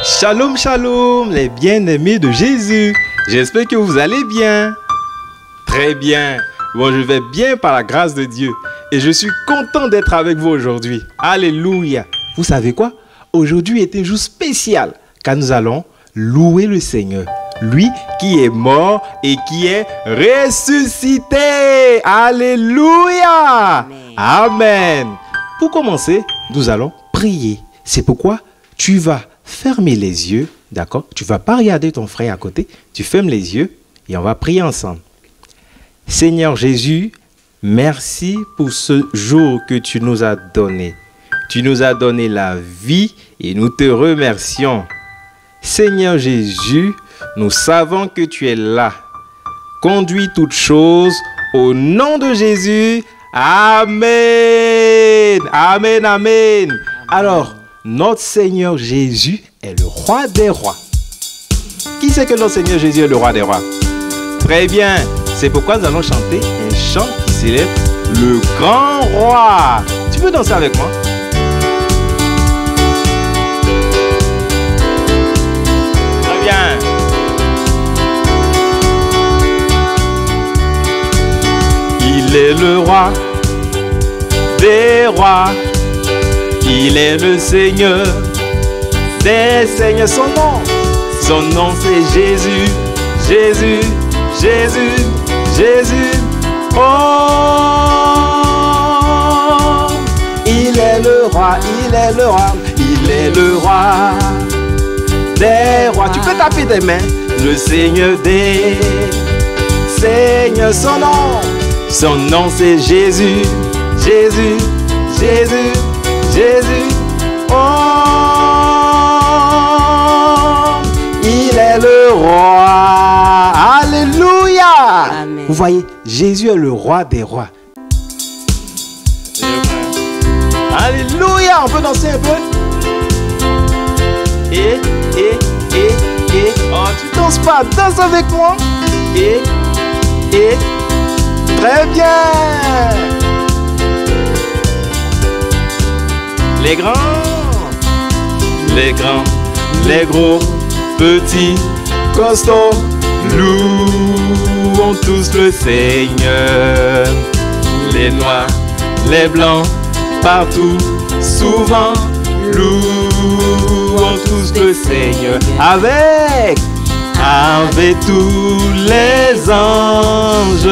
Shalom, shalom, les bien-aimés de Jésus. J'espère que vous allez bien. Très bien. Bon, je vais bien par la grâce de Dieu. Et je suis content d'être avec vous aujourd'hui. Alléluia. Vous savez quoi? Aujourd'hui est un jour spécial, car nous allons louer le Seigneur. Lui qui est mort et qui est ressuscité. Alléluia. Amen. Amen. Pour commencer, nous allons prier. C'est pourquoi tu vas fermer les yeux, d'accord? Tu ne vas pas regarder ton frère à côté. Tu fermes les yeux et on va prier ensemble. Seigneur Jésus, merci pour ce jour que tu nous as donné. Tu nous as donné la vie et nous te remercions. Seigneur Jésus, nous savons que tu es là. Conduis toutes choses au nom de Jésus. Amen. Amen, amen. Alors, notre Seigneur Jésus est le roi des rois. Qui sait que notre Seigneur Jésus est le roi des rois? Très bien. C'est pourquoi nous allons chanter un chant qui s'élève le grand roi. Tu peux danser avec moi? Très bien. Il est le roi des rois. Il est le Seigneur des seigneurs. Son nom c'est Jésus, Jésus, Jésus, Jésus. Oh, il est le roi, il est le roi, il est le roi des rois. Tu peux taper des mains. Le Seigneur des seigneurs. Son nom c'est Jésus, Jésus, Jésus, Jésus. Oh, il est le roi. Alléluia. Amen. Vous voyez, Jésus est le roi des rois. Alléluia. On peut danser un peu. Et. Oh, tu danses pas. Danse avec moi. Et. Très bien. Les grands, les gros, petits, costauds, louons tous le Seigneur. Les noirs, les blancs, partout, souvent, louons tous le Seigneur. Avec tous les anges,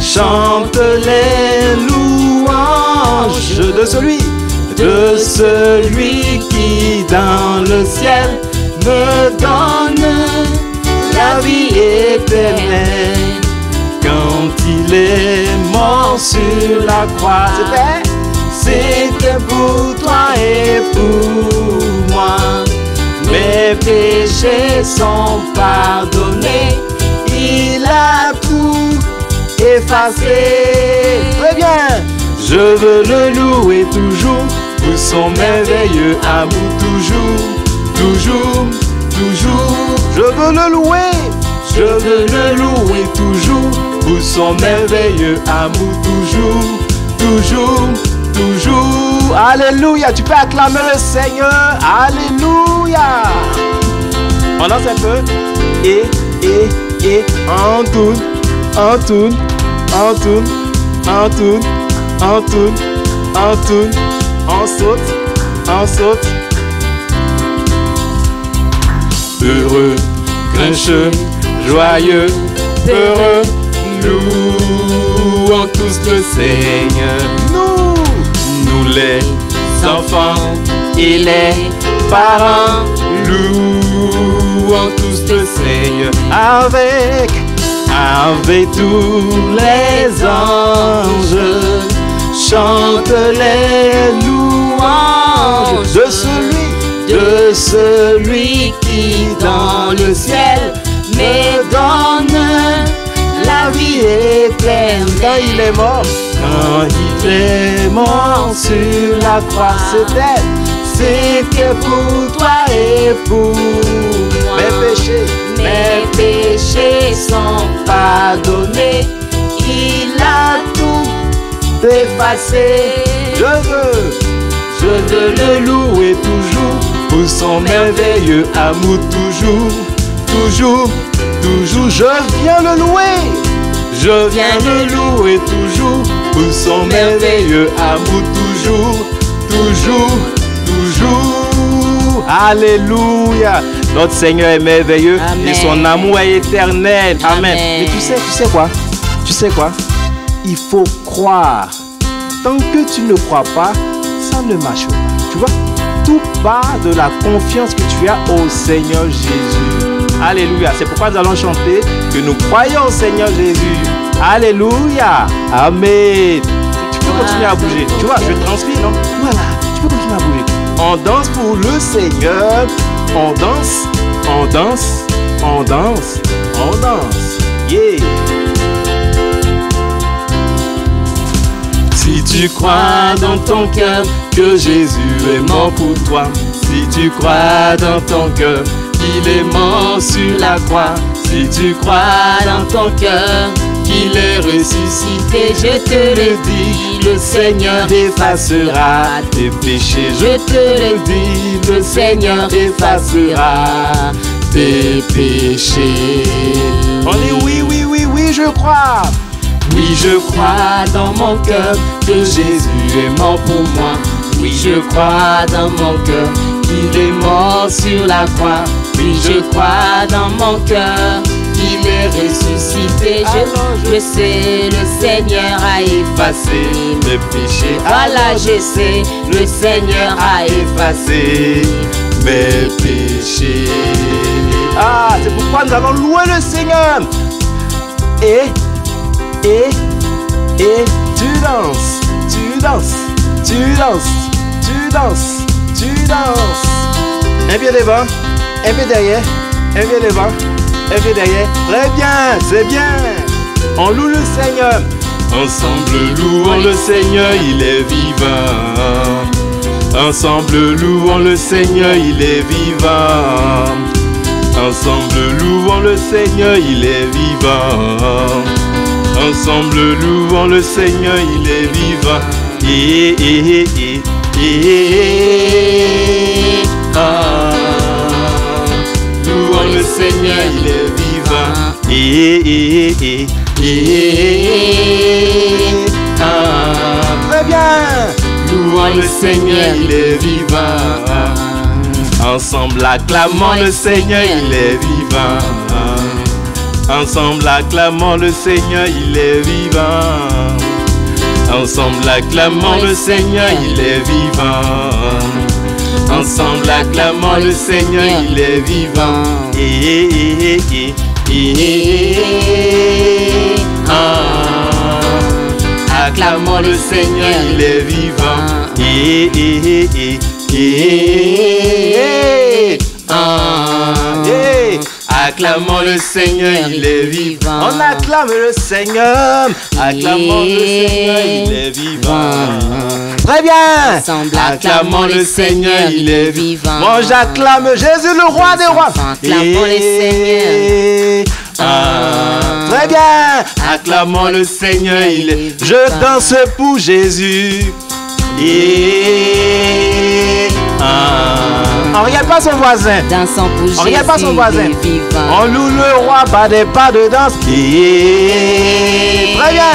chante les louanges de celui qui dans le ciel me donne la vie éternelle. Quand il est mort sur la croix, c'était pour toi et pour moi. Mes péchés sont pardonnés, il a tout effacé. Très bien. Je veux le louer toujours pour son merveilleux amour. Toujours. Je veux le louer toujours pour son merveilleux amour. Toujours. Alléluia. Tu peux acclamer le Seigneur. Alléluia. On danse un peu. Et on tourne. On saute. Heureux, grincheux, joyeux, heureux, louons tous le Seigneur. Nous les enfants et les parents, louons tous le Seigneur. Avec tous les anges, chante les louanges de celui qui dans le ciel me donne la vie éternelle. Quand il est mort sur la croix, c'était pour toi et pour moi. Mes péchés sont pardonnés, il a tout effacé. Je veux le louer toujours pour son merveilleux amour toujours, toujours, toujours. Je viens le louer, je viens le louer toujours pour son merveilleux amour toujours, toujours, toujours. Alléluia. Notre Seigneur est merveilleux. Amen. Et son amour est éternel. Amen. Mais tu sais quoi? Tu sais quoi? Il faut croire. Tant que tu ne crois pas, ça ne marche pas. Tu vois? Tout part de la confiance que tu as au Seigneur Jésus. Alléluia. C'est pourquoi nous allons chanter que nous croyons au Seigneur Jésus. Alléluia. Amen. Tu peux continuer à bouger. Tu vois, je transpire, non? Voilà. Tu peux continuer à bouger. On danse pour le Seigneur. On danse, on danse, on danse, on danse. Yeah. Si tu crois dans ton cœur que Jésus est mort pour toi, si tu crois dans ton cœur qu'il est mort sur la croix, si tu crois dans ton cœur qu'il est ressuscité, je te le dis, le Seigneur effacera tes péchés. Je te le dis, le Seigneur effacera tes péchés. On dit oui, oui, oui, oui, je crois. Oui, je crois dans mon cœur que Jésus est mort pour moi. Oui, je crois dans mon cœur qu'il est mort sur la croix. Oui, je crois dans mon cœur qu'il est ressuscité. Je sais, le Seigneur a effacé mes péchés. Voilà, je sais, le Seigneur a effacé mes péchés. Ah, c'est pourquoi nous allons louer le Seigneur. Et tu danses, tu danses, tu danses, tu danses, tu danses. Un pied devant, un pied derrière, un pied devant, un pied derrière. Très bien, c'est bien. On loue le Seigneur. Ensemble louons le Seigneur, il est vivant. Ensemble louons le Seigneur, il est vivant. Ensemble louons le Seigneur, il est vivant. Ensemble louons le Seigneur, il est vivant. Louons le Seigneur, il est vivant. Très bien. Louons le Seigneur, il est vivant. Ensemble acclamons le Seigneur, il est vivant. Ensemble acclamons le Seigneur, il est vivant. Ensemble acclamons le Seigneur, il est vivant. Ensemble acclamons le Seigneur, il est vivant. Acclamons le Seigneur, il est vivant. Acclamons le Seigneur, il est vivant. On acclame le Seigneur. Acclamons le Seigneur, il est vivant. Très bien. Acclamons le Seigneur, il est vivant. Moi j'acclame Jésus, le roi des rois. Acclamons le Seigneur. Très bien. Acclamons le Seigneur, il est. Je danse pour Jésus. On regarde pas son voisin. Dansons pour Jésus. On regarde pas son voisin. On loue le roi, pas des pas de danse. Très bien.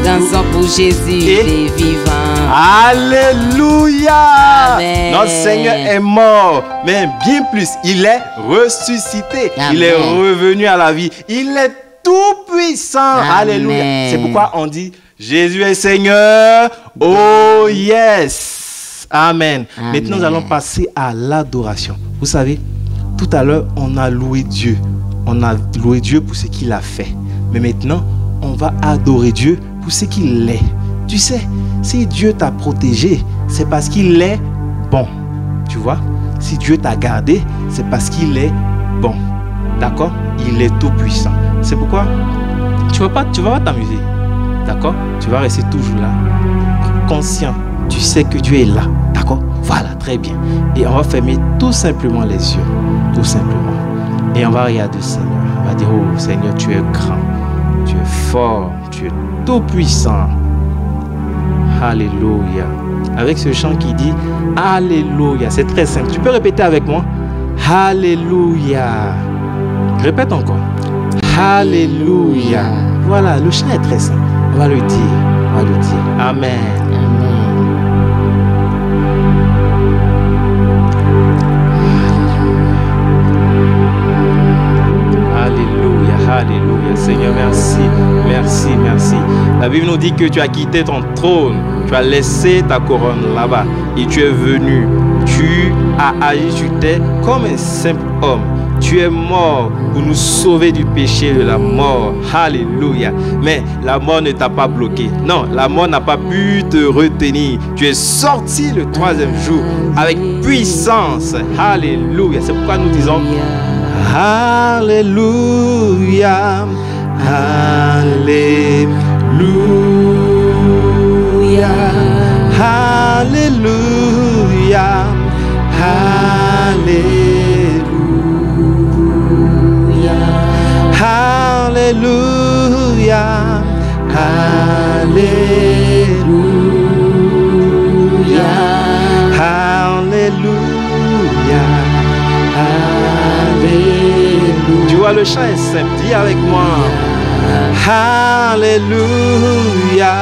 Dansons pour Jésus, il est vivant. Alléluia. Amen. Notre Seigneur est mort, mais bien plus, il est ressuscité. Amen. Il est revenu à la vie. Il est tout puissant. Amen. Alléluia. C'est pourquoi on dit Jésus est Seigneur. Oh yes. Amen. Amen. Maintenant, nous allons passer à l'adoration. Vous savez, tout à l'heure, on a loué Dieu. On a loué Dieu pour ce qu'il a fait. Mais maintenant, on va adorer Dieu pour ce qu'il est. Tu sais, si Dieu t'a protégé, c'est parce qu'il est bon. Tu vois? Si Dieu t'a gardé, c'est parce qu'il est bon. D'accord? Il est tout puissant. C'est pourquoi tu vas pas t'amuser. D'accord? Tu vas rester toujours là. Conscient. Tu sais que Dieu est là. D'accord? Voilà, très bien. Et on va fermer tout simplement les yeux. Tout simplement. Et on va regarder le Seigneur. On va dire, oh Seigneur, tu es grand. Tu es fort. Tu es tout puissant. Alléluia. avec ce chant qui dit Alléluia. C'est très simple. Tu peux répéter avec moi? Alléluia. Répète encore. Alléluia. Voilà, le chant est très simple. On va le dire. On va le dire. Amen. Alléluia, Seigneur, merci, merci, merci. La Bible nous dit que tu as quitté ton trône, tu as laissé ta couronne là-bas et tu es venu. Tu as agi, tu t'es comme un simple homme. Tu es mort pour nous sauver du péché de la mort. Alléluia. Mais la mort ne t'a pas bloqué. Non, la mort n'a pas pu te retenir. Tu es sorti le 3e jour avec puissance. Alléluia. C'est pourquoi nous disons Alléluia, Alléluia, Alléluia, Alléluia, Alléluia, Alléluia, Alléluia. Tu vois, le chant est simple. Dis avec moi. Alléluia.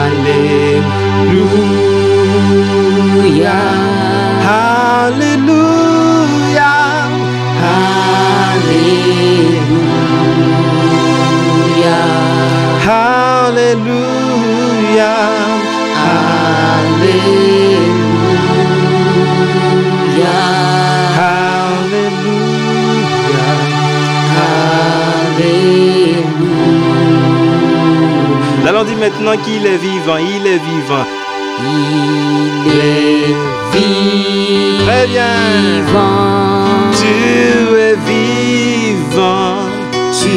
Alléluia. Alléluia. Alléluia. Alléluia. Alléluia. Nous allons dire maintenant qu'il est vivant, il est vivant. Il est vivant. Très bien. Tu es vivant. Tu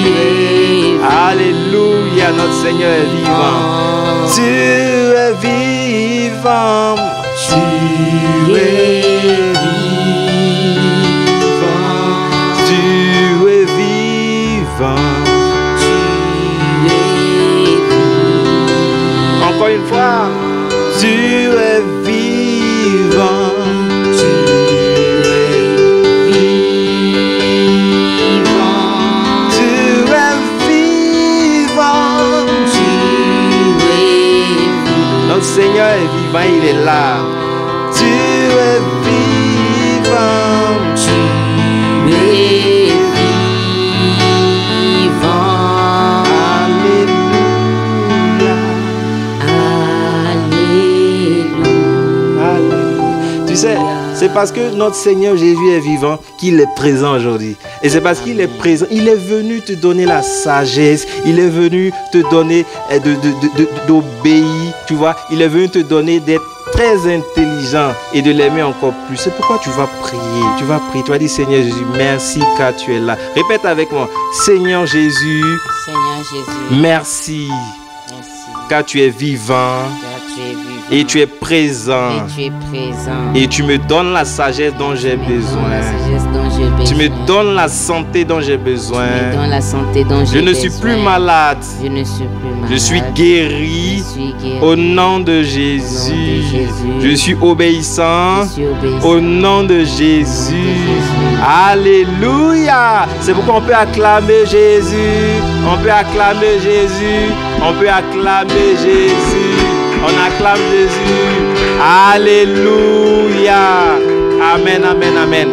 es. Alléluia, notre Seigneur est vivant. Tu es vivant. Tu es vivant. Tu es vivant. Encore une fois, tu es vivant. Tu es vivant. Tu es vivant. Tu es vivant. Notre Seigneur est vivant, il est là. Tu es vivant. Tu es vivant. Alléluia. Tu sais, c'est parce que notre Seigneur Jésus est vivant qu'il est présent aujourd'hui. Et c'est parce qu'il est présent, il est venu te donner la sagesse, il est venu te donner d'obéir, tu vois. Il est venu te donner d'être très intelligent et de l'aimer encore plus. C'est pourquoi tu vas prier, tu vas prier. Tu vas dire Seigneur Jésus, merci car tu es là. Répète avec moi, Seigneur Jésus, merci, car tu es vivant. Et tu es présent. Et tu me donnes la sagesse dont j'ai besoin. Tu me donnes la santé dont j'ai besoin. Je ne suis plus malade. Je suis guéri au nom de Jésus. Je suis obéissant au nom de Jésus. Alléluia. C'est pourquoi on peut acclamer Jésus. On peut acclamer Jésus. On peut acclamer Jésus. On acclame Jésus. Alléluia. Amen, amen, amen.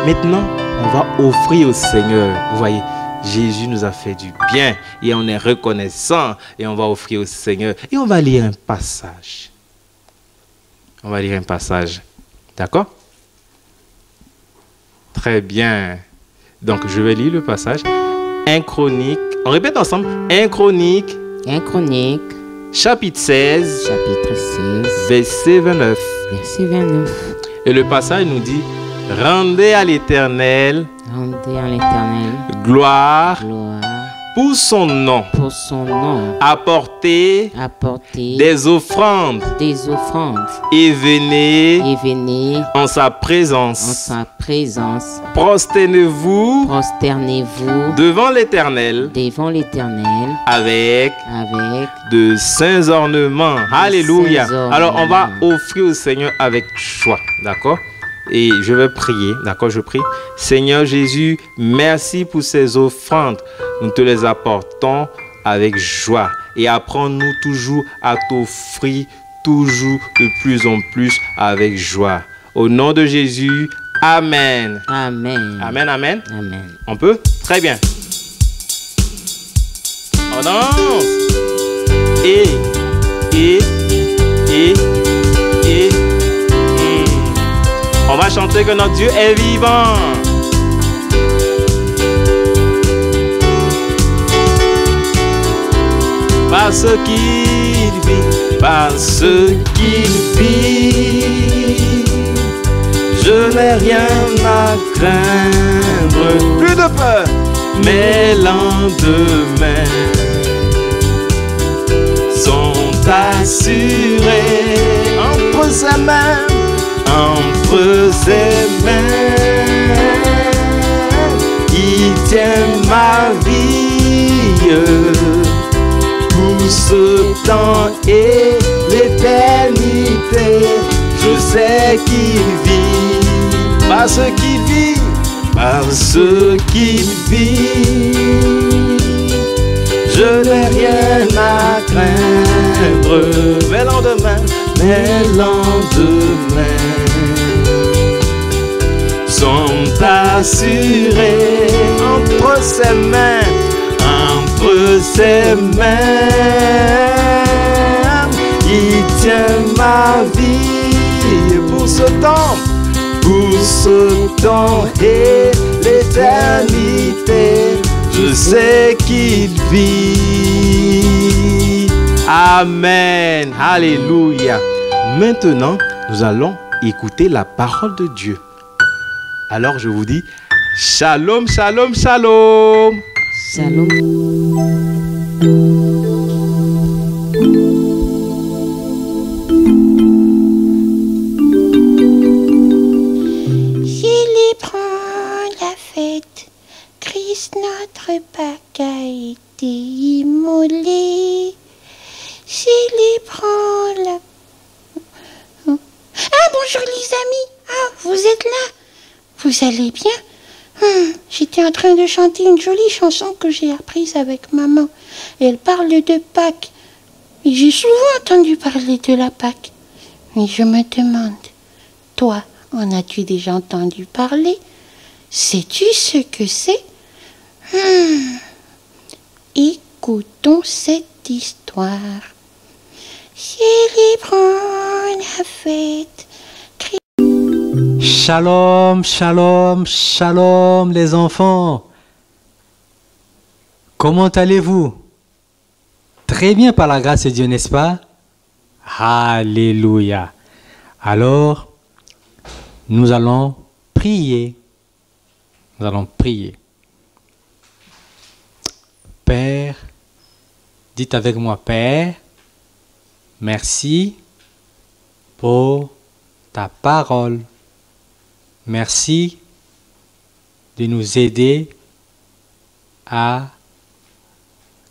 Maintenant, on va offrir au Seigneur. Vous voyez, Jésus nous a fait du bien et on est reconnaissant et on va offrir au Seigneur. Et on va lire un passage. On va lire un passage. D'accord? Très bien. Donc, je vais lire le passage. 1 Chronique. On répète ensemble. 1 Chronique. Chapitre 16, verset 29. Et le passage nous dit, rendez à l'Éternel gloire, pour son nom, apportez des offrandes et venez en sa présence. Prosternez-vous devant l'Éternel avec de saints ornements. Alléluia. Alors on va offrir au Seigneur avec joie, d'accord? Et je vais prier, d'accord? Je prie. Seigneur Jésus, merci pour ces offrandes. Nous te les apportons avec joie. Et apprends-nous toujours à t'offrir toujours de plus en plus avec joie. Au nom de Jésus, Amen. Amen. Amen, amen. Amen. On peut? Très bien. On danse. Et. On va chanter que notre Dieu est vivant. Parce qu'il vit, je n'ai rien à craindre. Plus de peur, mes lendemains sont assurés entre ses mains. Entre ses mains, il tient ma vie pour ce temps et l'éternité. Je sais qu'il vit, parce qu'il vit, je n'ai rien à craindre. Mes lendemains sont assurés entre ses mains, il tient ma vie pour ce temps et l'éternité. Je sais qu'il vit. Amen. Alléluia. Maintenant, nous allons écouter la parole de Dieu. Alors je vous dis, shalom, shalom, shalom. Shalom. Célébrons la fête, Christ notre Pâque a été immolé. Célébrons la... Ah, bonjour les amis. Ah, vous êtes là? Vous allez bien? J'étais en train de chanter une jolie chanson que j'ai apprise avec maman. Elle parle de Pâques. Et j'ai souvent entendu parler de la Pâque. Mais je me demande, toi, en as-tu déjà entendu parler? Sais-tu ce que c'est? Écoutons cette histoire. Célébrons la fête. Shalom, shalom, shalom les enfants. Comment allez-vous? Très bien par la grâce de Dieu, n'est-ce pas? Alléluia. Alors, nous allons prier. Nous allons prier. Père, dites avec moi, Père, merci pour ta parole. Merci de nous aider à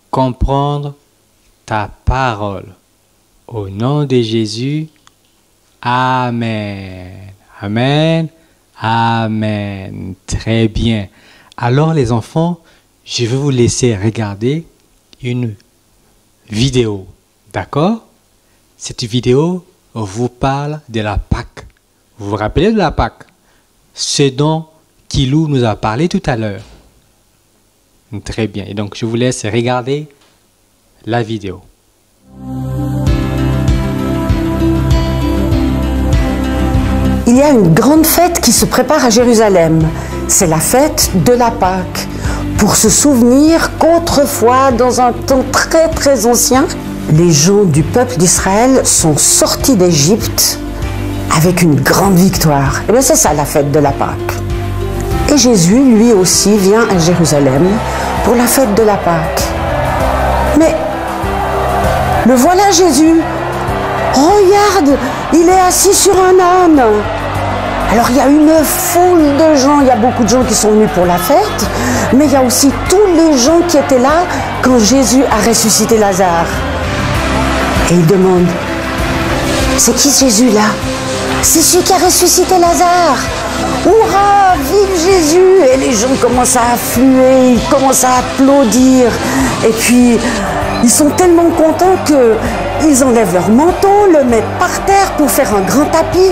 comprendre ta parole. Au nom de Jésus, Amen. Amen. Amen. Très bien. Alors les enfants, je vais vous laisser regarder une vidéo. D'accord? Cette vidéo vous parle de la Pâque. Vous vous rappelez de la Pâque? Ce dont Kilou nous a parlé tout à l'heure. Très bien. Et donc, je vous laisse regarder la vidéo. Il y a une grande fête qui se prépare à Jérusalem. C'est la fête de la Pâque. Pour se souvenir qu'autrefois, dans un temps très très ancien, les gens du peuple d'Israël sont sortis d'Égypte avec une grande victoire. Et bien c'est ça la fête de la Pâque. Et Jésus, lui aussi, vient à Jérusalem pour la fête de la Pâque. Mais le voilà Jésus. Regarde, il est assis sur un âne. Alors il y a une foule de gens, il y a beaucoup de gens qui sont venus pour la fête, mais il y a aussi tous les gens qui étaient là quand Jésus a ressuscité Lazare. Et il demande, c'est qui ce Jésus là? C'est celui qui a ressuscité Lazare. Hurrah, vive Jésus! Et les gens commencent à affluer, ils commencent à applaudir. Et puis, ils sont tellement contents qu'ils enlèvent leur manteau, le mettent par terre pour faire un grand tapis.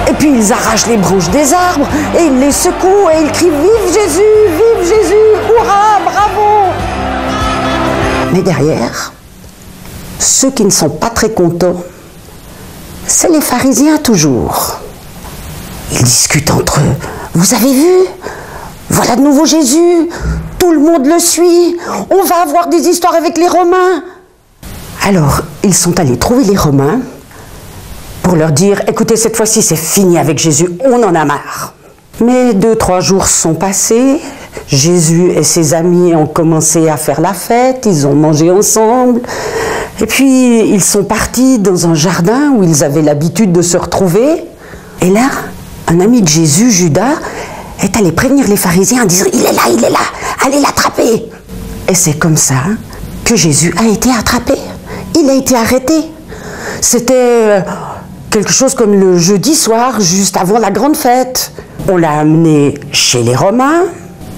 Et puis, ils arrachent les branches des arbres et ils les secouent et ils crient « Vive Jésus! Hurrah! Bravo !» Mais derrière, ceux qui ne sont pas très contents, c'est les pharisiens toujours. Ils discutent entre eux. Vous avez vu? Voilà de nouveau Jésus. Tout le monde le suit. On va avoir des histoires avec les Romains. Alors, ils sont allés trouver les Romains pour leur dire, écoutez, cette fois-ci, c'est fini avec Jésus. On en a marre. Mais 2-3 jours sont passés. Jésus et ses amis ont commencé à faire la fête. Ils ont mangé ensemble. Et puis, ils sont partis dans un jardin où ils avaient l'habitude de se retrouver. Et là, un ami de Jésus, Judas, est allé prévenir les pharisiens en disant « Il est là, allez l'attraper !» Et c'est comme ça que Jésus a été attrapé. Il a été arrêté. C'était quelque chose comme le jeudi soir, juste avant la grande fête. On l'a amené chez les Romains.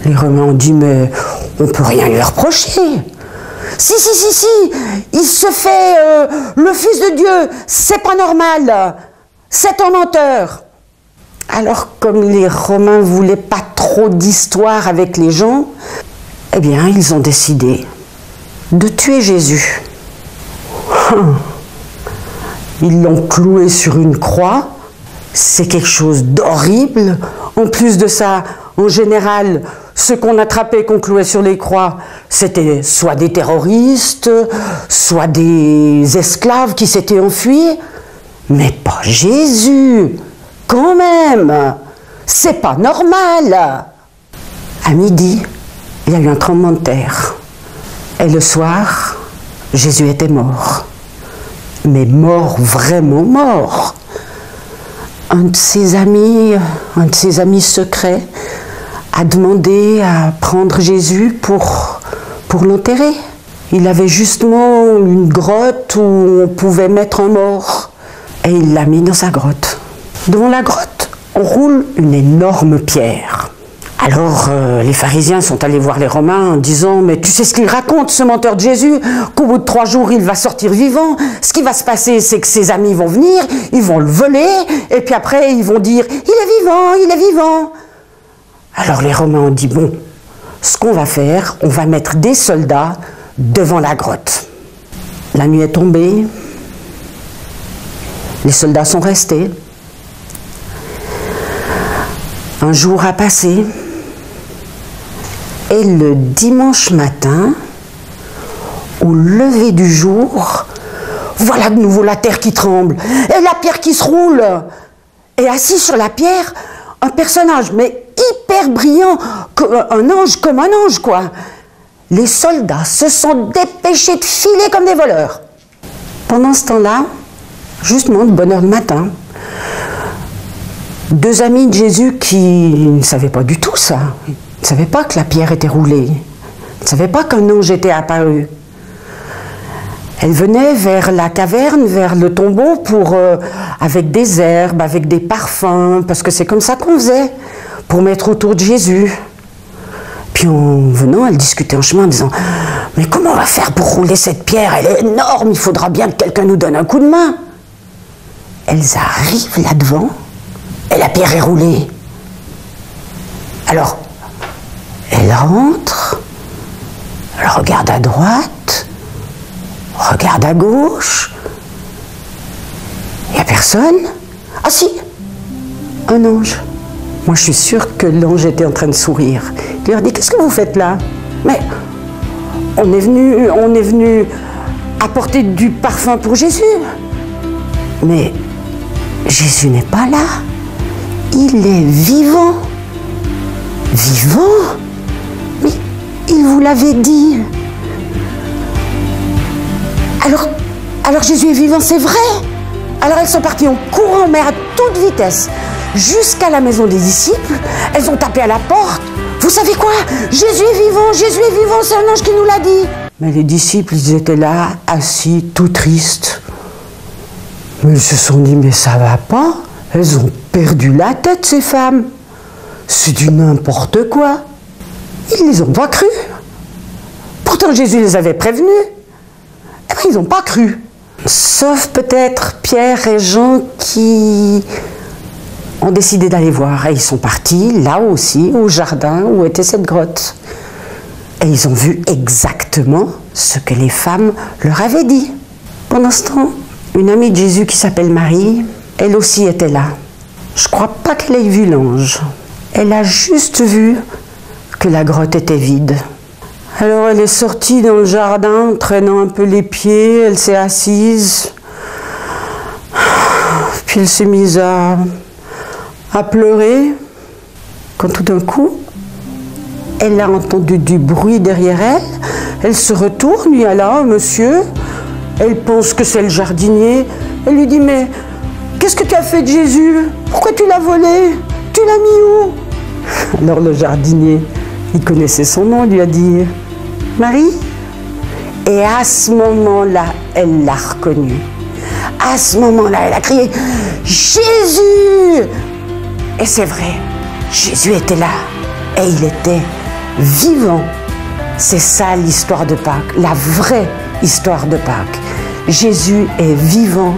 Les Romains ont dit « Mais on ne peut rien lui reprocher. » Si, il se fait le Fils de Dieu, c'est pas normal, c'est un menteur. Alors, comme les Romains ne voulaient pas trop d'histoire avec les gens, eh bien, ils ont décidé de tuer Jésus. Ils l'ont cloué sur une croix, c'est quelque chose d'horrible. En plus de ça, en général, ceux qu'on attrapait, qu'on clouait sur les croix, c'était soit des terroristes, soit des esclaves qui s'étaient enfuis. Mais pas Jésus, quand même, c'est pas normal. À midi, il y a eu un tremblement de terre. Et le soir, Jésus était mort. Mais mort, vraiment mort. Un de ses amis secrets, a demandé à prendre Jésus pour l'enterrer. Il avait justement une grotte où on pouvait mettre un mort. Et il l'a mis dans sa grotte. Dans la grotte, on roule une énorme pierre. Alors, les pharisiens sont allés voir les Romains en disant « Mais tu sais ce qu'il raconte, ce menteur de Jésus, qu'au bout de 3 jours, il va sortir vivant. Ce qui va se passer, c'est que ses amis vont venir, ils vont le voler, et puis après, ils vont dire « Il est vivant !» Alors les Romains ont dit, bon, ce qu'on va faire, on va mettre des soldats devant la grotte. La nuit est tombée, les soldats sont restés. Un jour a passé, et le dimanche matin, au lever du jour, voilà de nouveau la terre qui tremble, et la pierre qui se roule. Et assis sur la pierre, un personnage, mais hyper brillant, un ange comme un ange, quoi. Les soldats se sont dépêchés de filer comme des voleurs. Pendant ce temps-là, justement, de bonne heure le matin, 2 amis de Jésus qui ne savaient pas du tout ça, ils ne savaient pas que la pierre était roulée, ils ne savaient pas qu'un ange était apparu. Elle venait vers la caverne, vers le tombeau, avec des herbes, avec des parfums, parce que c'est comme ça qu'on faisait, pour mettre autour de Jésus. Puis en venant, elle discutait en chemin en disant « Mais comment on va faire pour rouler cette pierre? Elle est énorme, il faudra bien que quelqu'un nous donne un coup de main. » Elles arrivent là-devant, et la pierre est roulée. Alors, elle rentre, elle regarde à droite, regarde à gauche. Il n'y a personne. Ah si, un ange. Moi, je suis sûre que l'ange était en train de sourire. Il leur dit, qu'est-ce que vous faites là? Mais on est venu apporter du parfum pour Jésus. Mais Jésus n'est pas là. Il est vivant. Vivant? Mais il vous l'avait dit. Alors Jésus est vivant, c'est vrai. Alors elles sont parties en courant, mais à toute vitesse, jusqu'à la maison des disciples. Elles ont tapé à la porte. Vous savez quoi? Jésus est vivant, c'est un ange qui nous l'a dit. Mais les disciples, ils étaient là, assis, tout tristes. Mais ils se sont dit, mais ça va pas. Elles ont perdu la tête, ces femmes. C'est du n'importe quoi. Ils ne les ont pas cru. Pourtant, Jésus les avait prévenus. Eh bien, ils n'ont pas cru. Sauf peut-être Pierre et Jean qui ont décidé d'aller voir. Et ils sont partis, là aussi, au jardin où était cette grotte. Et ils ont vu exactement ce que les femmes leur avaient dit. Pendant ce temps, une amie de Jésus qui s'appelle Marie, elle aussi était là. Je ne crois pas qu'elle ait vu l'ange. Elle a juste vu que la grotte était vide. Alors elle est sortie dans le jardin, traînant un peu les pieds, elle s'est assise. Puis elle s'est mise à pleurer. Quand tout d'un coup, elle a entendu du bruit derrière elle. Elle se retourne, il y a là un monsieur. Elle pense que c'est le jardinier. Elle lui dit, mais qu'est-ce que tu as fait de Jésus? Pourquoi tu l'as volé? Tu l'as mis où? Alors le jardinier, il connaissait son nom, lui a dit, Marie. Et à ce moment-là, elle l'a reconnu. À ce moment-là, elle a crié, Jésus! Et c'est vrai, Jésus était là. Et il était vivant. C'est ça l'histoire de Pâques, la vraie histoire de Pâques. Jésus est vivant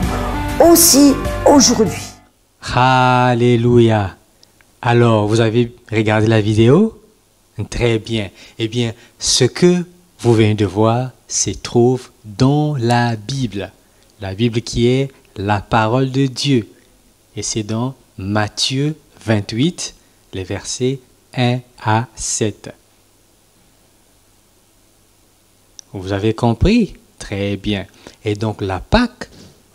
aussi aujourd'hui. Alléluia. Alors, vous avez regardé la vidéo? Très bien. Eh bien, ce que vous venez de voir se trouve dans la Bible. La Bible qui est la parole de Dieu. Et c'est dans Matthieu 28, les versets 1 à 7. Vous avez compris? Très bien. Et donc la Pâque,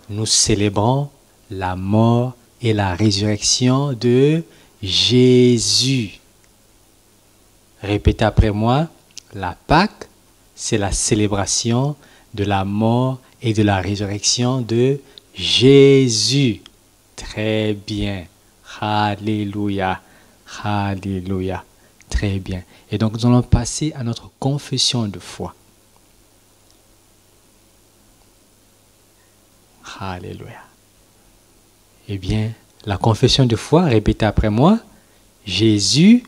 nous célébrons la mort et la résurrection de Jésus. Répétez après moi, la Pâque, c'est la célébration de la mort et de la résurrection de Jésus. Très bien. Alléluia. Alléluia. Très bien. Et donc nous allons passer à notre confession de foi. Alléluia. Eh bien, la confession de foi, répétez après moi. Jésus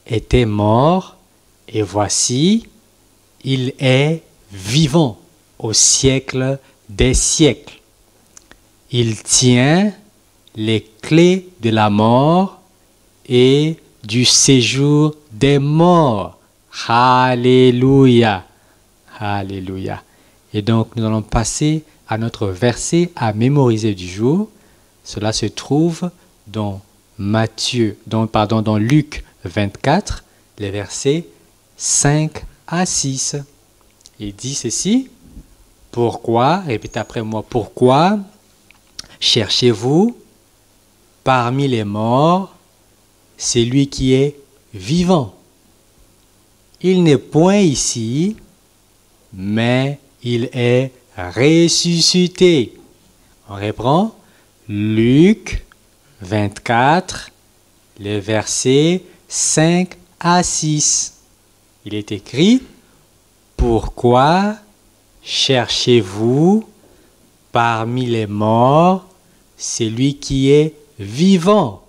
était mort et voici, il est vivant au siècle des siècles. Il tient les clés de la mort et du séjour des morts. Alléluia. Alléluia. Et donc, nous allons passer à notre verset à mémoriser du jour. Cela se trouve dans dans Luc 24, les versets 5 à 6. Il dit ceci. Pourquoi, répétez après moi, pourquoi cherchez-vous parmi les morts celui qui est vivant? Il n'est point ici, mais il est ressuscité. On reprend Luc 24, les versets 5 à 6. Il est écrit, pourquoi cherchez-vous parmi les morts celui qui est vivant?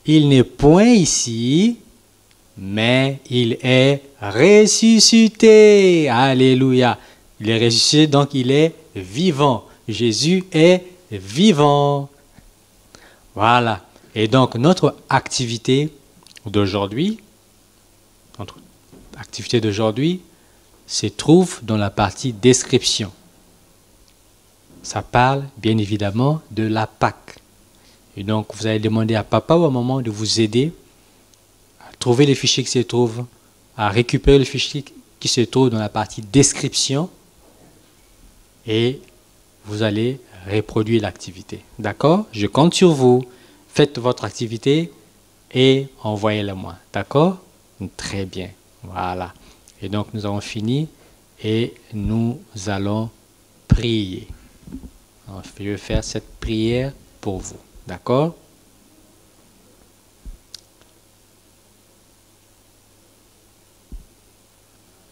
Il n'est point ici, mais il est ressuscité. Alléluia. Il est ressuscité, donc il est vivant. Jésus est vivant. Voilà. Et donc notre activité d'aujourd'hui se trouve dans la partie description. Ça parle bien évidemment de la Pâque. Et donc vous allez demander à papa ou à maman de vous aider à trouver les fichiers qui se trouvent, à récupérer les fichiers qui se trouvent dans la partie description et vous allez reproduire l'activité. D'accord? Je compte sur vous. Faites votre activité et envoyez-la moi. D'accord? Très bien. Voilà. Et donc nous avons fini et nous allons prier. Alors, je vais faire cette prière pour vous. D'accord?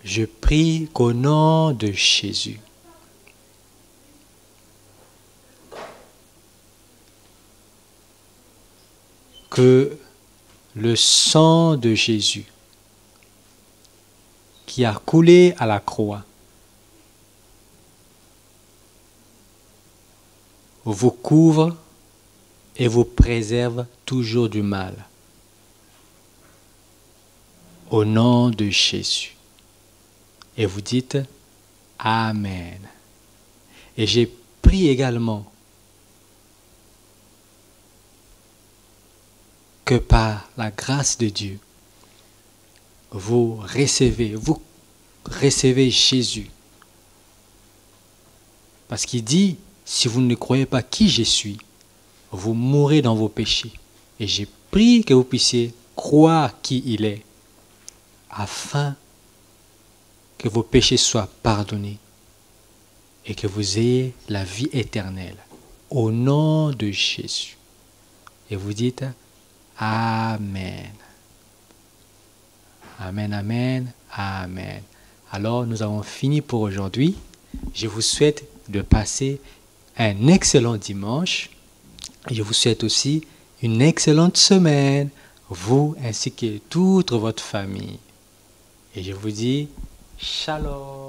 Je prie qu'au nom de Jésus, que le sang de Jésus qui a coulé à la croix vous couvre et vous préserve toujours du mal. Au nom de Jésus. Et vous dites Amen. Et j'ai prié également que par la grâce de Dieu, vous recevez Jésus. Parce qu'il dit, si vous ne croyez pas qui je suis, vous mourrez dans vos péchés. Et j'ai prié que vous puissiez croire qui il est, afin que vos péchés soient pardonnés et que vous ayez la vie éternelle. Au nom de Jésus. Et vous dites Amen. Amen, amen, amen. Alors, nous avons fini pour aujourd'hui. Je vous souhaite de passer un excellent dimanche. Je vous souhaite aussi une excellente semaine, vous ainsi que toute votre famille. Et je vous dis Shalom.